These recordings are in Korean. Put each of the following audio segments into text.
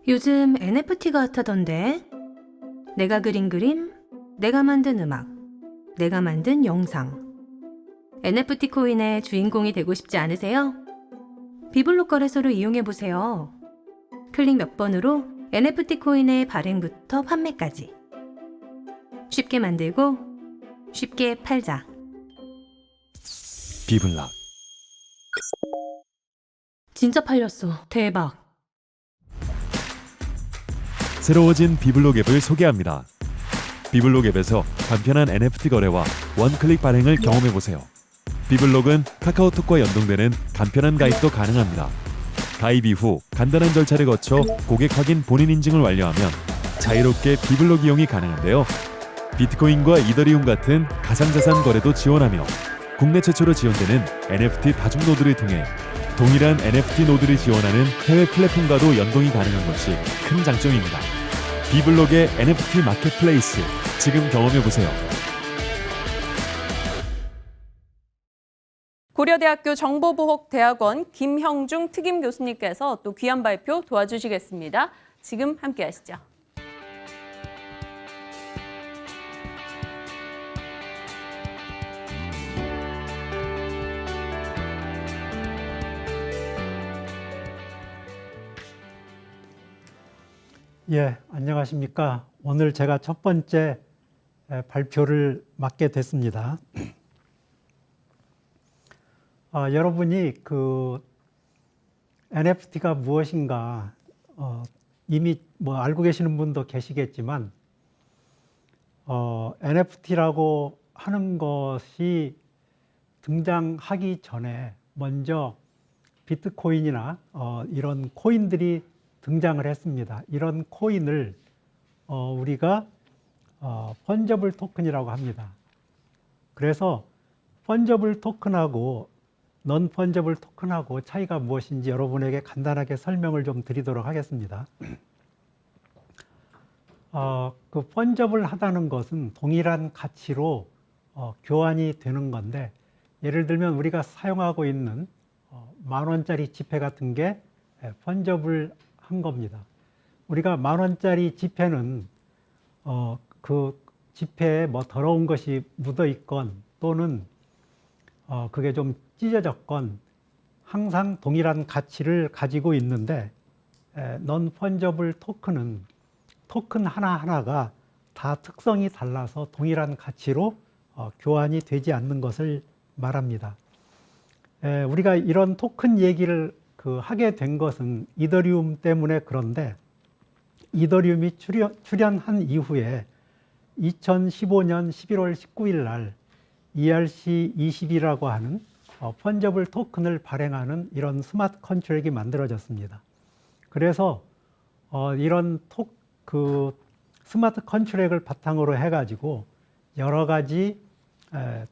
요즘 NFT가 핫하던데. 내가 그린 그림, 내가 만든 음악, 내가 만든 영상. NFT 코인의 주인공이 되고 싶지 않으세요? 비블록 거래소를 이용해보세요. 클릭 몇 번으로 NFT 코인의 발행부터 판매까지. 쉽게 만들고 쉽게 팔자. 비블락. 진짜 팔렸어. 대박. 새로워진 비블록 앱을 소개합니다. 비블록 앱에서 간편한 NFT 거래와 원클릭 발행을 경험해보세요. 비블록은 카카오톡과 연동되는 간편한 가입도 가능합니다. 가입 이후 간단한 절차를 거쳐 고객 확인 본인 인증을 완료하면 자유롭게 비블록 이용이 가능한데요. 비트코인과 이더리움 같은 가상자산 거래도 지원하며 국내 최초로 지원되는 NFT 다중 노드를 통해 동일한 NFT 노드를 지원하는 해외 플랫폼과도 연동이 가능한 것이 큰 장점입니다. 비블록의 NFT 마켓플레이스, 지금 경험해보세요. 고려대학교 정보보호대학원 김형중 특임 교수님께서 또 귀한 발표 도와주시겠습니다. 지금 함께 하시죠. 예, 안녕하십니까. 오늘 제가 첫 번째 발표를 맡게 됐습니다. 여러분이 그 NFT가 무엇인가 이미 알고 계시는 분도 계시겠지만 NFT라고 하는 것이 등장하기 전에 먼저 비트코인이나 이런 코인들이 등장을 했습니다. 이런 코인을 우리가 펀저블 토큰이라고 합니다. 그래서 펀저블 토큰하고 넌 펀저블 토큰하고 차이가 무엇인지 여러분에게 간단하게 설명을 좀 드리도록 하겠습니다. 그 펀저블 하다는 것은 동일한 가치로 교환이 되는 건데, 예를 들면 우리가 사용하고 있는 10,000원짜리 지폐 같은 게 펀저블 한 겁니다. 우리가 10,000원짜리 지폐는 그 지폐에 더러운 것이 묻어 있건 또는 그게 좀 찢어졌건 항상 동일한 가치를 가지고 있는데, 넌 펀저블 토큰은 토큰 하나하나가 다 특성이 달라서 동일한 가치로 교환이 되지 않는 것을 말합니다. 우리가 이런 토큰 얘기를 하게 된 것은 이더리움 때문에 그런데, 이더리움이 출연한 이후에 2015년 11월 19일 날 ERC20이라고 하는 펀저블 토큰을 발행하는 이런 스마트 컨트랙이 만들어졌습니다. 그래서 이런 스마트 컨트랙을 바탕으로 해가지고 여러 가지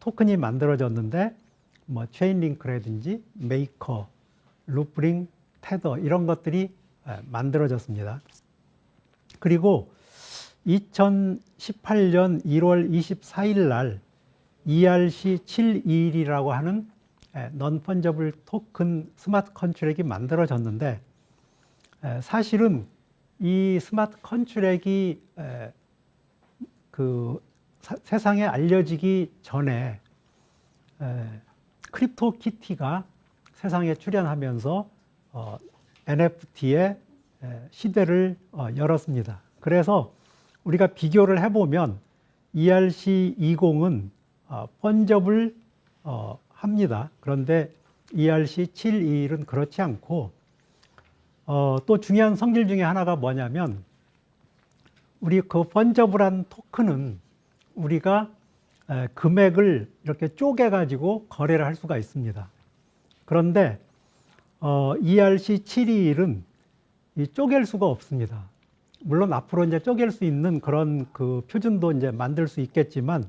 토큰이 만들어졌는데, 체인링크라든지 메이커, 루프링, 테더 이런 것들이 만들어졌습니다. 그리고 2018년 1월 24일 날 ERC721이라고 하는 넌 펀저블 토큰 스마트 컨트랙이 만들어졌는데, 사실은 이 스마트 컨트랙이 세상에 알려지기 전에 크립토키티가 세상에 출연하면서 NFT의 시대를 열었습니다. 그래서 우리가 비교를 해보면 ERC20은 펀저블 합니다. 그런데 ERC721은 그렇지 않고, 또 중요한 성질 중에 하나가 뭐냐면, 우리 그 펀저블한 토큰은 우리가 금액을 이렇게 쪼개가지고 거래를 할 수가 있습니다. 그런데 ERC721은 쪼갤 수가 없습니다. 물론 앞으로 이제 쪼갤 수 있는 그런 표준도 이제 만들 수 있겠지만,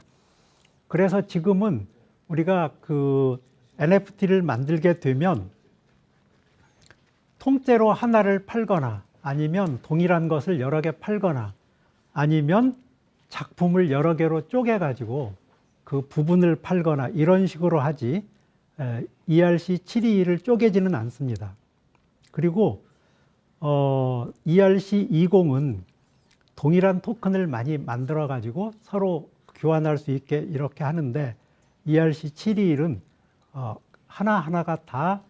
그래서 지금은 우리가 NFT를 만들게 되면 통째로 하나를 팔거나, 아니면 동일한 것을 여러 개 팔거나, 아니면 작품을 여러 개로 쪼개가지고 그 부분을 팔거나 이런 식으로 하지, ERC721을 쪼개지는 않습니다. 그리고 ERC20은 동일한 토큰을 많이 만들어 가지고 서로 교환할 수 있게 이렇게 하는데 ERC721은 하나하나가 다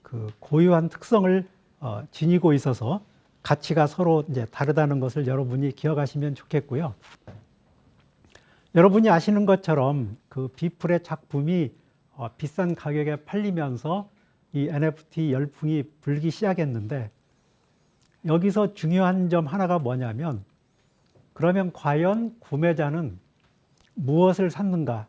그 고유한 특성을 지니고 있어서 가치가 서로 이제 다르다는 것을 여러분이 기억하시면 좋겠고요. 여러분이 아시는 것처럼 그 비플의 작품이 비싼 가격에 팔리면서 이 NFT 열풍이 불기 시작했는데 여기서 중요한 점 하나가 뭐냐면 그러면 과연 구매자는 무엇을 샀는가?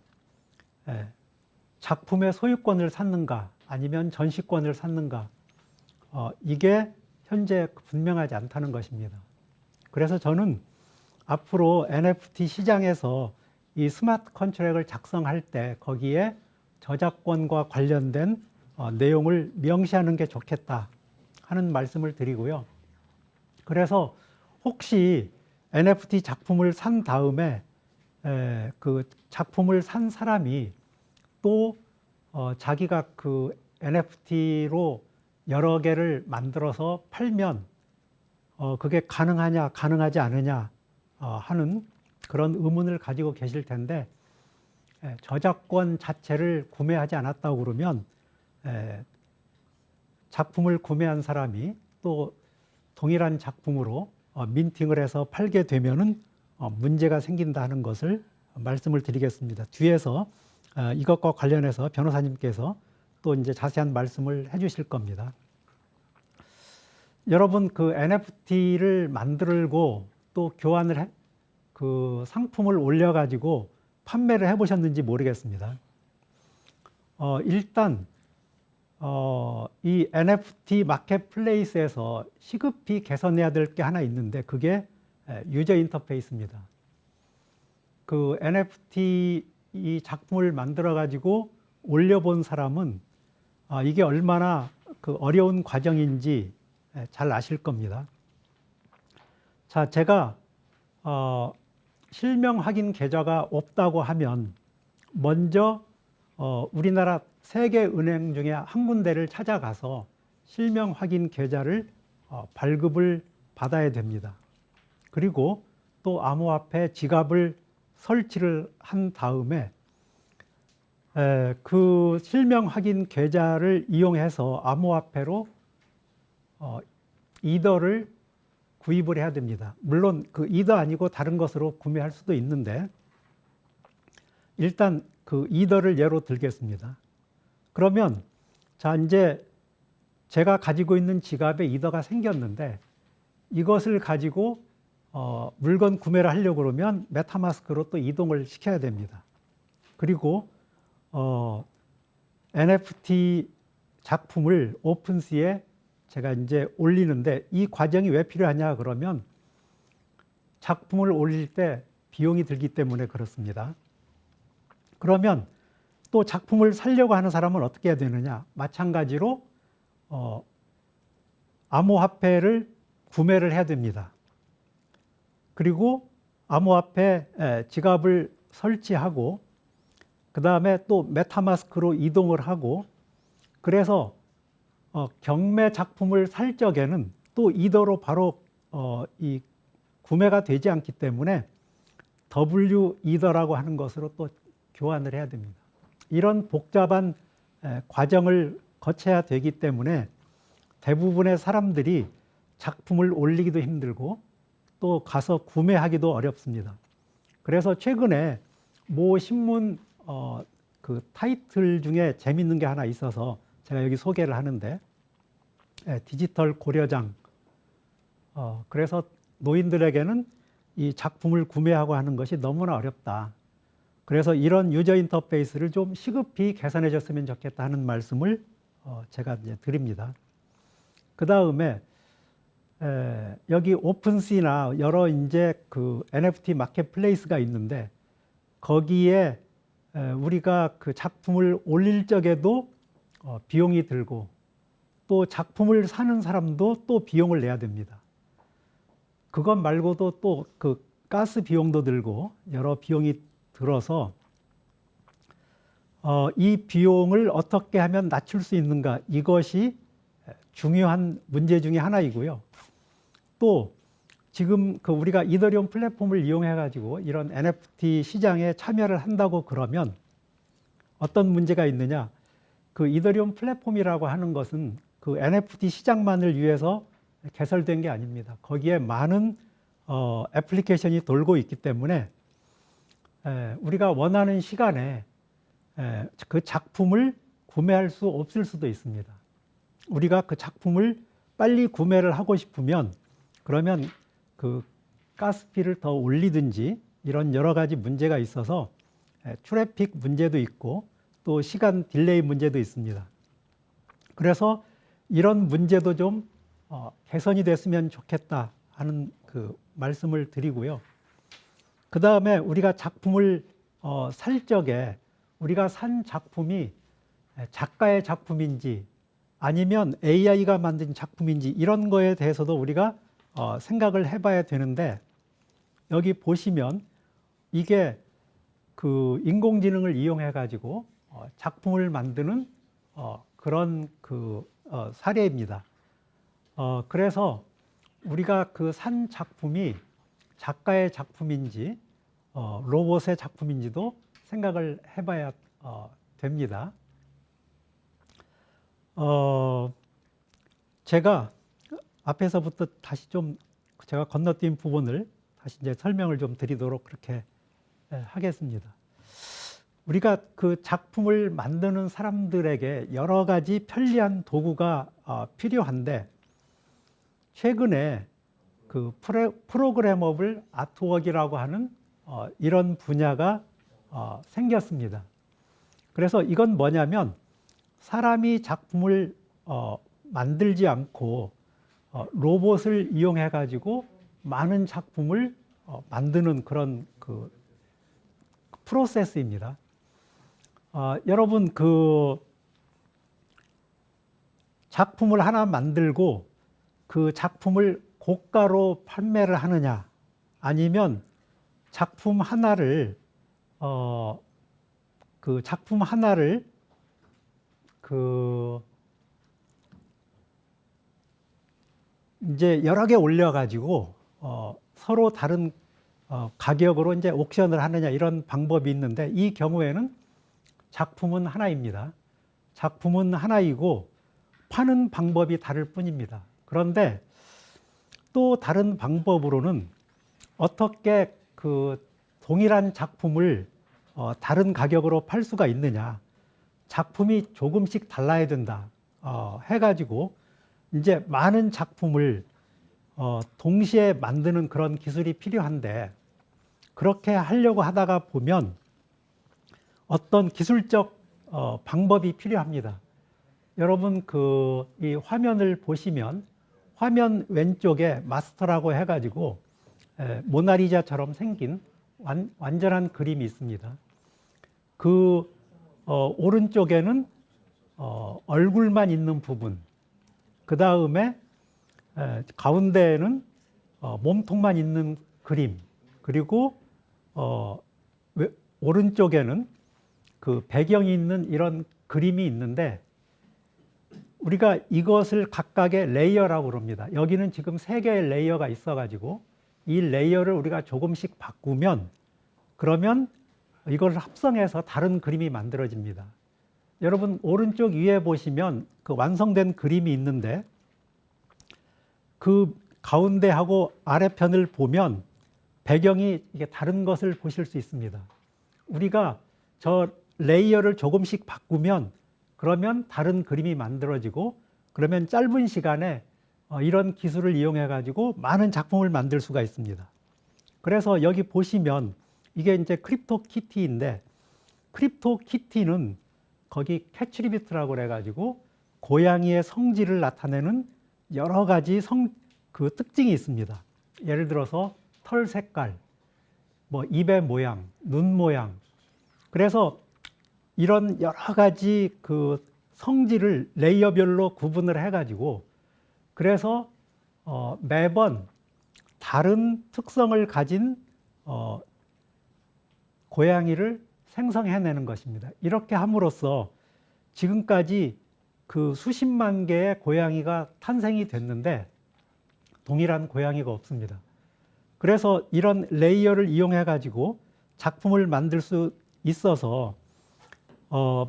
작품의 소유권을 샀는가? 아니면 전시권을 샀는가? 이게 현재 분명하지 않다는 것입니다. 그래서 저는 앞으로 NFT 시장에서 이 스마트 컨트랙을 작성할 때 거기에 저작권과 관련된 내용을 명시하는 게 좋겠다 하는 말씀을 드리고요. 그래서 혹시 NFT 작품을 산 다음에 그 작품을 산 사람이 또 자기가 그 NFT로 여러 개를 만들어서 팔면 그게 가능하냐 가능하지 않으냐 하는 그런 의문을 가지고 계실 텐데 저작권 자체를 구매하지 않았다고 그러면 작품을 구매한 사람이 또 동일한 작품으로 민팅을 해서 팔게 되면은 문제가 생긴다 하는 것을 말씀을 드리겠습니다. 뒤에서 이것과 관련해서 변호사님께서 또 이제 자세한 말씀을 해주실 겁니다. 여러분 그 NFT를 만들고 또 교환을 그 상품을 올려가지고 판매를 해보셨는지 모르겠습니다. 일단 이 NFT 마켓플레이스에서 시급히 개선해야 될 게 하나 있는데 그게 유저 인터페이스입니다. 그 NFT 이 작품을 만들어 가지고 올려본 사람은 이게 얼마나 그 어려운 과정인지 잘 아실 겁니다. 자, 제가 실명 확인 계좌가 없다고 하면 먼저 우리나라 세계 은행 중에 한 군데를 찾아가서 실명 확인 계좌를 발급을 받아야 됩니다. 그리고 또 암호화폐 지갑을 설치를 한 다음에 그 실명 확인 계좌를 이용해서 암호화폐로 이더를 구입을 해야 됩니다. 물론 그 이더 아니고 다른 것으로 구매할 수도 있는데 일단 그 이더를 예로 들겠습니다. 그러면 자 이제 제가 가지고 있는 지갑에 이더가 생겼는데 이것을 가지고 물건 구매를 하려고 그러면 메타마스크로 또 이동을 시켜야 됩니다. 그리고 NFT 작품을 오픈시에 제가 이제 올리는데 이 과정이 왜 필요하냐 그러면 작품을 올릴 때 비용이 들기 때문에 그렇습니다. 그러면 또 작품을 사려고 하는 사람은 어떻게 해야 되느냐? 마찬가지로 암호화폐를 구매를 해야 됩니다. 그리고 암호화폐 지갑을 설치하고 그 다음에 또 메타마스크로 이동을 하고 그래서 경매 작품을 살 적에는 또 이더로 바로 이 구매가 되지 않기 때문에 W 이더라고 하는 것으로 또 교환을 해야 됩니다. 이런 복잡한 과정을 거쳐야 되기 때문에 대부분의 사람들이 작품을 올리기도 힘들고 또 가서 구매하기도 어렵습니다. 그래서 최근에 모 신문 그 타이틀 중에 재밌는 게 하나 있어서 제가 여기 소개를 하는데 디지털 고려장. 그래서 노인들에게는 이 작품을 구매하고 하는 것이 너무나 어렵다. 그래서 이런 유저 인터페이스를 좀 시급히 개선해 줬으면 좋겠다 하는 말씀을 제가 이제 드립니다. 그 다음에 여기 오픈시나 여러 이제 그 NFT 마켓플레이스가 있는데 거기에 우리가 그 작품을 올릴 적에도 비용이 들고 또 작품을 사는 사람도 또 비용을 내야 됩니다. 그것 말고도 또 그 가스 비용도 들고 여러 비용이 들어서 이 비용을 어떻게 하면 낮출 수 있는가 이것이 중요한 문제 중에 하나이고요. 또 지금 그 우리가 이더리움 플랫폼을 이용해 가지고 이런 NFT 시장에 참여를 한다고 그러면 어떤 문제가 있느냐? 그 이더리움 플랫폼이라고 하는 것은 그 NFT 시장만을 위해서 개설된 게 아닙니다. 거기에 많은 애플리케이션이 돌고 있기 때문에 우리가 원하는 시간에 그 작품을 구매할 수 없을 수도 있습니다. 우리가 그 작품을 빨리 구매를 하고 싶으면 그러면 그 가스비를 더 올리든지 이런 여러 가지 문제가 있어서 트래픽 문제도 있고 또 시간 딜레이 문제도 있습니다. 그래서 이런 문제도 좀 개선이 됐으면 좋겠다 하는 그 말씀을 드리고요. 그 다음에 우리가 작품을 살 적에 우리가 산 작품이 작가의 작품인지 아니면 AI가 만든 작품인지 이런 거에 대해서도 우리가 생각을 해봐야 되는데 여기 보시면 이게 그 인공지능을 이용해 가지고 작품을 만드는 그런 그 사례입니다. 그래서 우리가 그 산 작품이 작가의 작품인지 로봇의 작품인지도 생각을 해봐야 됩니다. 제가 앞에서부터 다시 좀 제가 건너뛴 부분을 다시 이제 설명을 좀 드리도록 그렇게 하겠습니다. 우리가 그 작품을 만드는 사람들에게 여러 가지 편리한 도구가 필요한데 최근에 그 프로그래머블 아트웍이라고 하는 이런 분야가 생겼습니다. 그래서 이건 뭐냐면 사람이 작품을 만들지 않고 로봇을 이용해 가지고 많은 작품을 만드는 그런 그 프로세스입니다. 여러분 그 작품을 하나 만들고 그 작품을 고가로 판매를 하느냐 아니면 작품 하나를 그 작품 하나를 그 이제 여러 개 올려가지고 서로 다른 가격으로 이제 옥션을 하느냐 이런 방법이 있는데 이 경우에는 작품은 하나입니다. 작품은 하나이고 파는 방법이 다를 뿐입니다. 그런데 또 다른 방법으로는 어떻게 그 동일한 작품을 다른 가격으로 팔 수가 있느냐. 작품이 조금씩 달라야 된다. 해가지고 이제 많은 작품을 동시에 만드는 그런 기술이 필요한데 그렇게 하려고 하다가 보면 어떤 기술적 방법이 필요합니다. 여러분 그 이 화면을 보시면 화면 왼쪽에 마스터라고 해가지고 모나리자처럼 생긴 완전한 그림이 있습니다. 그 오른쪽에는 얼굴만 있는 부분, 그 다음에 가운데에는 몸통만 있는 그림, 그리고 오른쪽에는 그 배경이 있는 이런 그림이 있는데 우리가 이것을 각각의 레이어라고 그럽니다. 여기는 지금 3개의 레이어가 있어가지고 이 레이어를 우리가 조금씩 바꾸면 그러면 이걸 합성해서 다른 그림이 만들어집니다. 여러분 오른쪽 위에 보시면 그 완성된 그림이 있는데 그 가운데하고 아래편을 보면 배경이 이게 다른 것을 보실 수 있습니다. 우리가 저 레이어를 조금씩 바꾸면 그러면 다른 그림이 만들어지고 그러면 짧은 시간에 이런 기술을 이용해 가지고 많은 작품을 만들 수가 있습니다. 그래서 여기 보시면 이게 이제 크립토 키티인데 크립토 키티는 거기 캐트리비트라고 그래 가지고 고양이의 성질을 나타내는 여러 가지 그 특징이 있습니다. 예를 들어서 털 색깔, 뭐 입의 모양, 눈 모양. 그래서 이런 여러 가지 그 성질을 레이어별로 구분을 해가지고 그래서 매번 다른 특성을 가진 고양이를 생성해내는 것입니다. 이렇게 함으로써 지금까지 그 수십만 개의 고양이가 탄생이 됐는데 동일한 고양이가 없습니다. 그래서 이런 레이어를 이용해 가지고 작품을 만들 수 있어서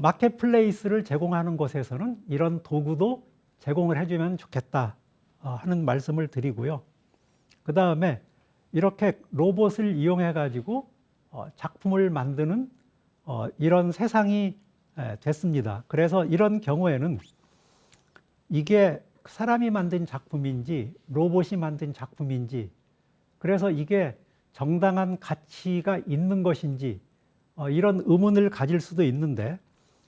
마켓플레이스를 제공하는 곳에서는 이런 도구도 제공을 해주면 좋겠다 하는 말씀을 드리고요. 그 다음에 이렇게 로봇을 이용해 가지고 작품을 만드는 이런 세상이 됐습니다. 그래서 이런 경우에는 이게 사람이 만든 작품인지 로봇이 만든 작품인지, 그래서 이게 정당한 가치가 있는 것인지 이런 의문을 가질 수도 있는데,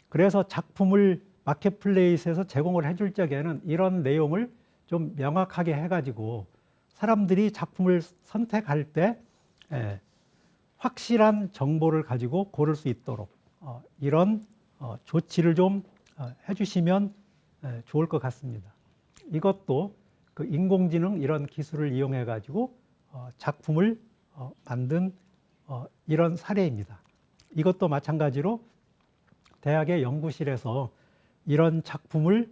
그래서 작품을 마켓플레이스에서 제공을 해줄 적에는 이런 내용을 좀 명확하게 해가지고 사람들이 작품을 선택할 때 확실한 정보를 가지고 고를 수 있도록 이런 조치를 좀 해주시면 좋을 것 같습니다. 이것도 그 인공지능 이런 기술을 이용해 가지고 작품을 만든 이런 사례입니다. 이것도 마찬가지로 대학의 연구실에서 이런 작품을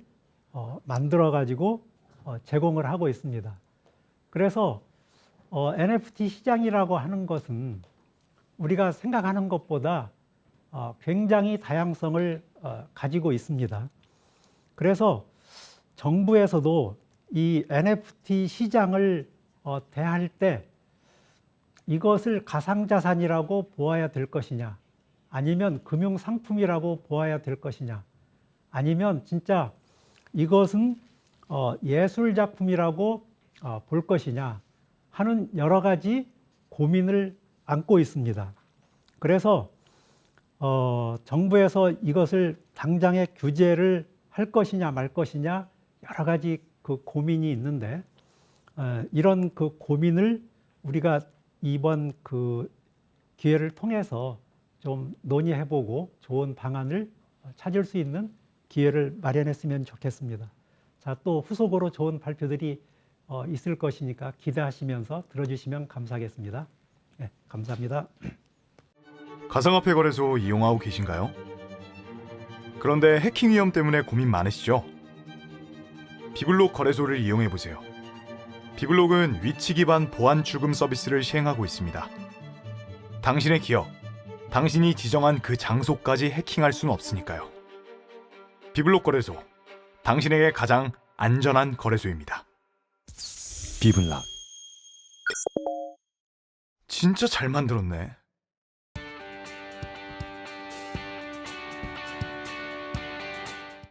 만들어 가지고 제공을 하고 있습니다. 그래서 NFT 시장이라고 하는 것은 우리가 생각하는 것보다 굉장히 다양성을 가지고 있습니다. 그래서 정부에서도 이 NFT 시장을 대할 때 이것을 가상자산이라고 보아야 될 것이냐, 아니면 금융상품이라고 보아야 될 것이냐, 아니면 진짜 이것은 예술작품이라고 볼 것이냐 하는 여러 가지 고민을 안고 있습니다. 그래서 정부에서 이것을 당장에 규제를 할 것이냐 말 것이냐 여러 가지 그 고민이 있는데, 이런 그 고민을 우리가 이번 그 기회를 통해서 좀 논의해보고 좋은 방안을 찾을 수 있는 기회를 마련했으면 좋겠습니다. 자, 또 후속으로 좋은 발표들이 있을 것이니까 기대하시면서 들어주시면 감사하겠습니다. 네, 감사합니다. 가상화폐 거래소 이용하고 계신가요? 그런데 해킹 위험 때문에 고민 많으시죠? 비블록 거래소를 이용해 보세요. 비블록은 위치 기반 보안 출금 서비스를 시행하고 있습니다. 당신의 기억, 당신이 지정한 그 장소까지 해킹할 수는 없으니까요. 비블록 거래소, 당신에게 가장 안전한 거래소입니다. 비블락. 진짜 잘 만들었네.